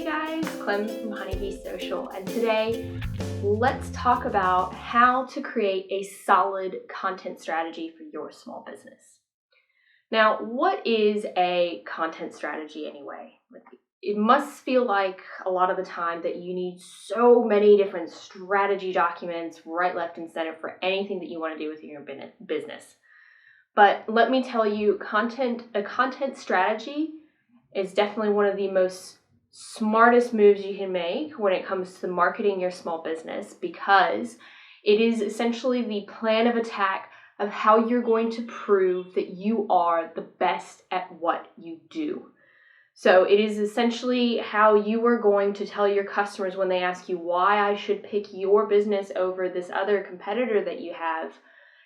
guys, Clem from Honeybee Social, and today let's talk about how to create a solid content strategy for your small business. Now, what is a content strategy anyway? It must feel like a lot of the time that you need so many different strategy documents, right, left, and center for anything that you want to do with your business. But let me tell you, a content strategy is definitely one of the most smartest moves you can make when it comes to marketing your small business, because it is essentially the plan of attack of how you're going to prove that you are the best at what you do. So it is essentially how you are going to tell your customers when they ask you why I should pick your business over this other competitor that you have.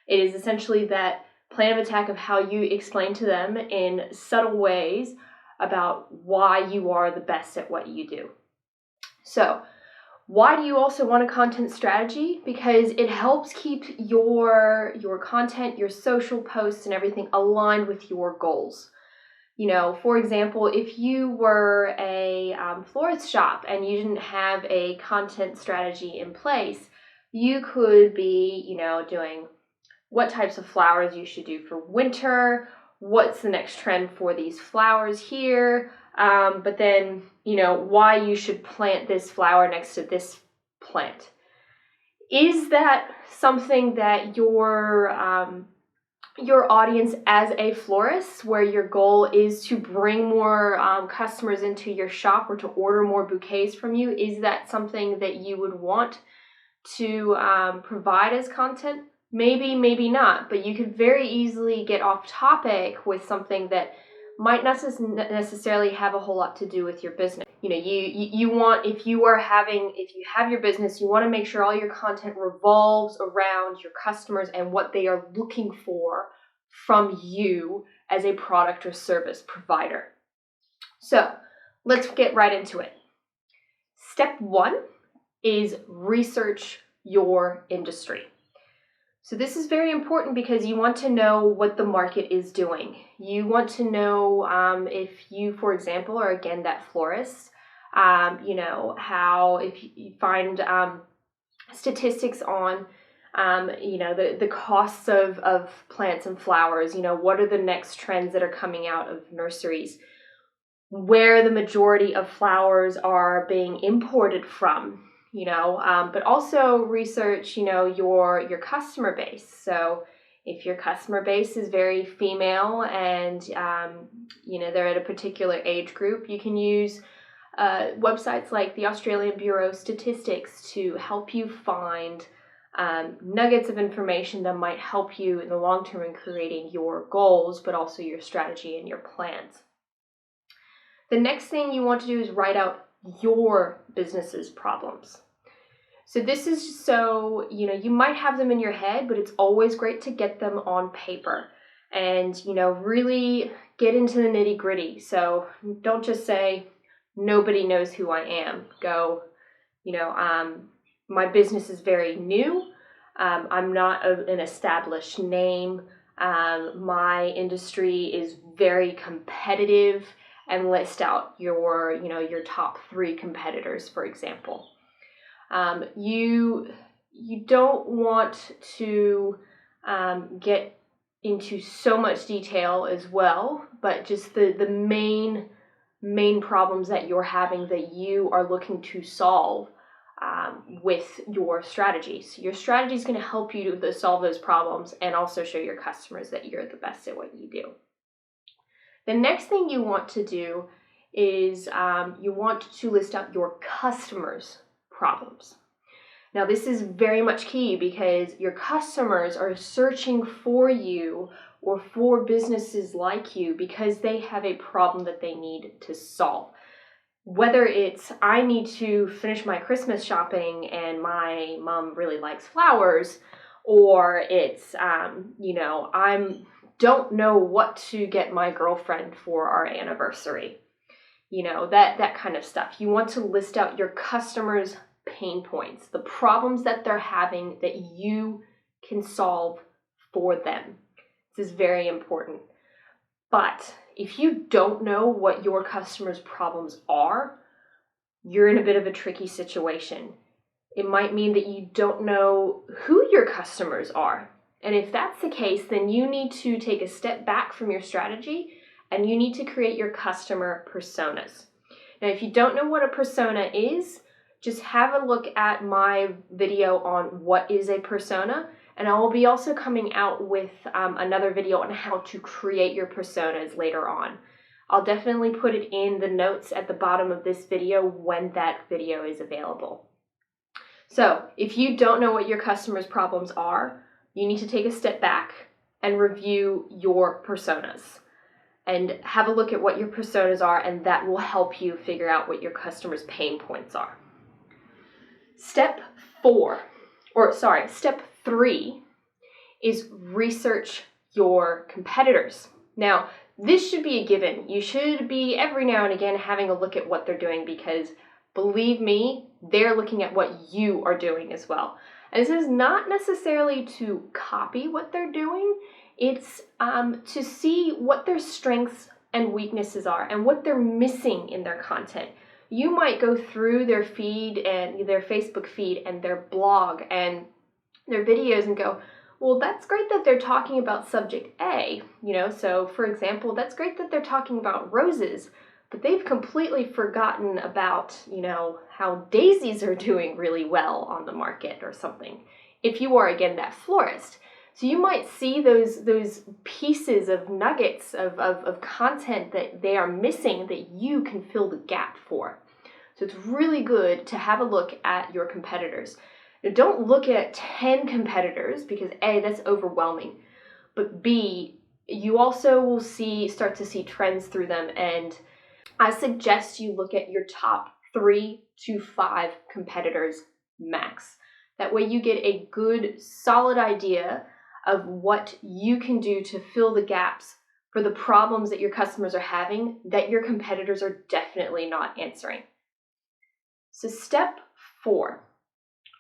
It is essentially that plan of attack of how you explain to them in subtle ways about why you are the best at what you do. So why do you also want a content strategy? Because it helps keep your content, your social posts and everything aligned with your goals. You know, for example, if you were a florist shop and you didn't have a content strategy in place, you could be, doing what types of flowers you should do for winter, what's the next trend for these flowers here, but then, why you should plant this flower next to this plant. Is that something that your audience as a florist, where your goal is to bring more customers into your shop or to order more bouquets from you, is that something that you would want to provide as content? Maybe, maybe not, but you could very easily get off topic with something that might not necessarily have a whole lot to do with your business. You want, if you have your business, you want to make sure all your content revolves around your customers and what they are looking for from you as a product or service provider. So let's get right into it. Step 1 is research your industry. So this is very important because you want to know what the market is doing. You want to know if you, for example, are again that florist, how if you find statistics on, the costs of plants and flowers, what are the next trends that are coming out of nurseries, where the majority of flowers are being imported from. But also research, your customer base. So if your customer base is very female and, they're at a particular age group, you can use websites like the Australian Bureau of Statistics to help you find nuggets of information that might help you in the long term in creating your goals, but also your strategy and your plans. The next thing you want to do is write out your business's problems. So this is so, you might have them in your head, but it's always great to get them on paper and, really get into the nitty gritty. So don't just say, nobody knows who I am. Go, my business is very new. I'm not an established name. My industry is very competitive, and list out your top 3 competitors, for example. You don't want to get into so much detail as well, but just the main problems that you're having that you are looking to solve with your strategy. So your strategy is going to help you to solve those problems and also show your customers that you're the best at what you do. The next thing you want to do is you want to list out your customers' problems. Now, this is very much key because your customers are searching for you or for businesses like you because they have a problem that they need to solve. Whether it's, I need to finish my Christmas shopping and my mom really likes flowers, or it's, I don't know what to get my girlfriend for our anniversary. That kind of stuff. You want to list out your customers' pain points, the problems that they're having that you can solve for them. This is very important. But if you don't know what your customers' problems are, you're in a bit of a tricky situation. It might mean that you don't know who your customers are. And if that's the case, then you need to take a step back from your strategy and you need to create your customer personas. Now, if you don't know what a persona is, just have a look at my video on what is a persona. And I will be also coming out with another video on how to create your personas later on. I'll definitely put it in the notes at the bottom of this video when that video is available. So if you don't know what your customers' problems are, you need to take a step back and review your personas and have a look at what your personas are, and that will help you figure out what your customers' pain points are. Step 3 is research your competitors. Now, this should be a given. You should be every now and again having a look at what they're doing, because believe me, they're looking at what you are doing as well. And this is not necessarily to copy what they're doing. It's to see what their strengths and weaknesses are and what they're missing in their content. You might go through their feed and their Facebook feed and their blog and their videos and go, well, that's great that they're talking about subject A, so for example, that's great that they're talking about roses, but they've completely forgotten about, how daisies are doing really well on the market or something, if you are, again, that florist. So you might see those pieces of nuggets of content that they are missing that you can fill the gap for. So it's really good to have a look at your competitors. Now, don't look at 10 competitors because A, that's overwhelming, but B, you also will start to see trends through them, and I suggest you look at your top 3 to 5 competitors max. That way you get a good, solid idea of what you can do to fill the gaps for the problems that your customers are having that your competitors are definitely not answering. So step 4,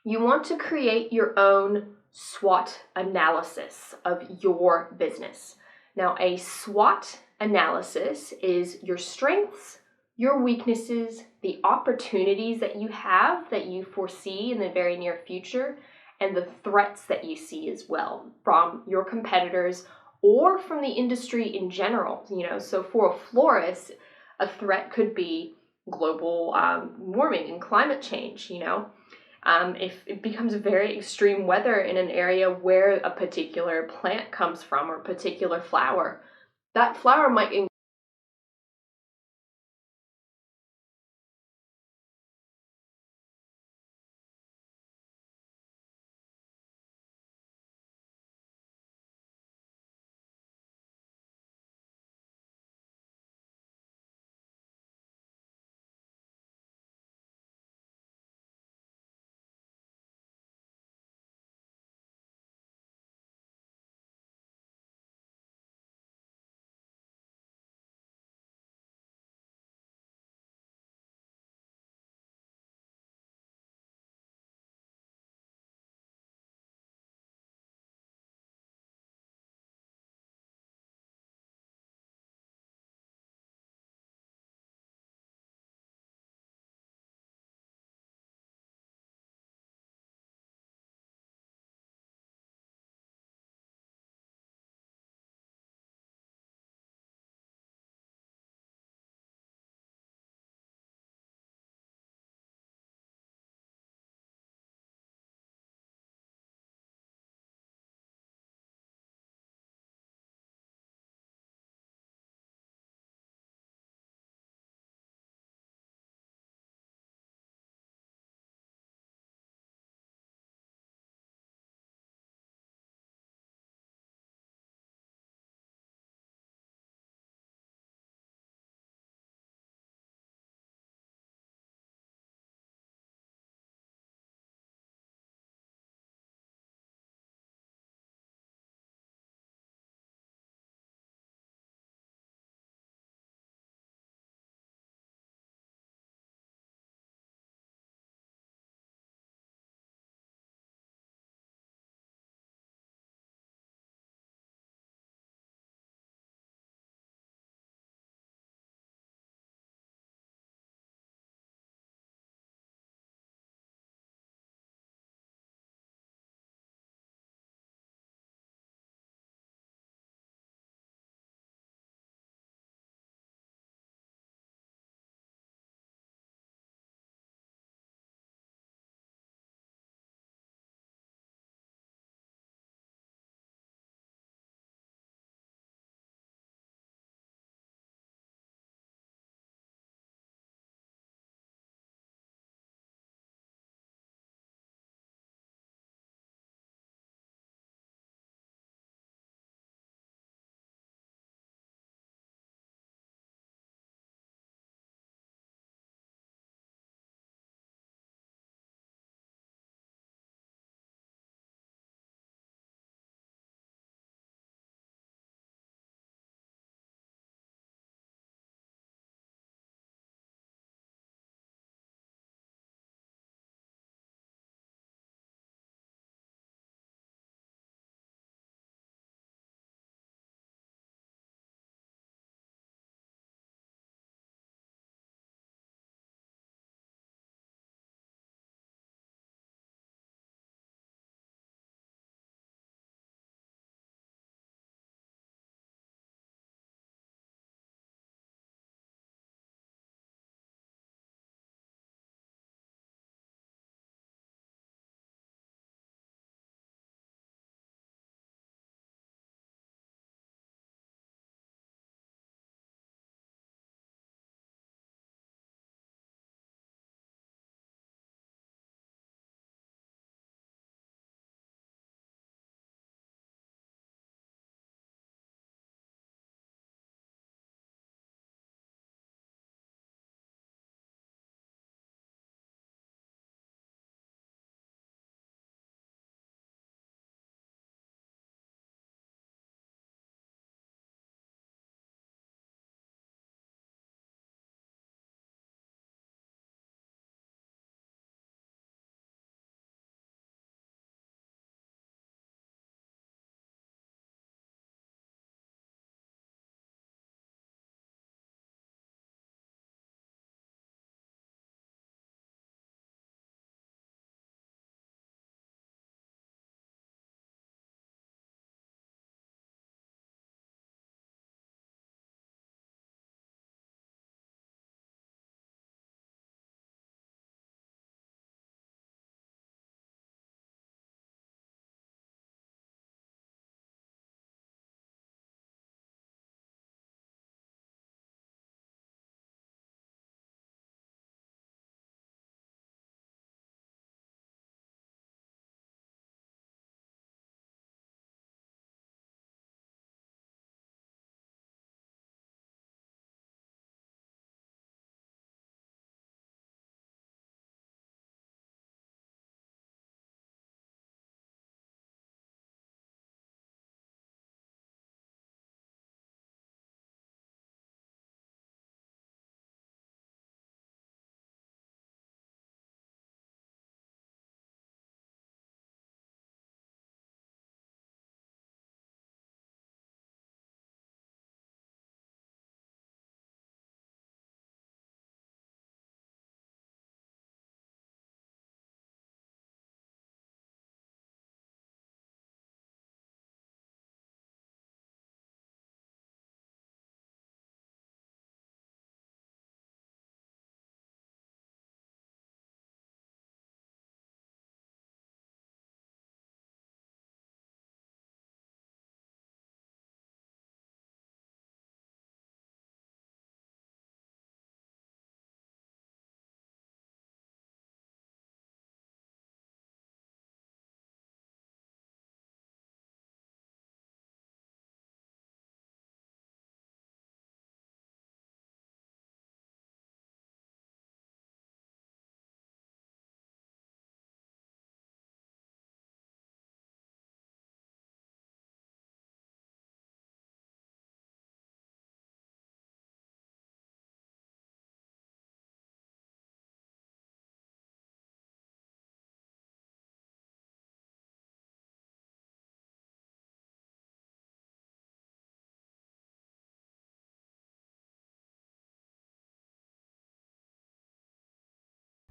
you want to create your own SWOT analysis of your business. Now, a SWOT analysis is your strengths, your weaknesses, the opportunities that you have that you foresee in the very near future, and the threats that you see as well from your competitors or from the industry in general. So for a florist, a threat could be global warming and climate change. If it becomes very extreme weather in an area where a particular plant comes from or a particular flower, that flower might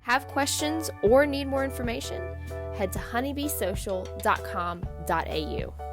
Have questions or need more information? Head to honeybeesocial.com.au.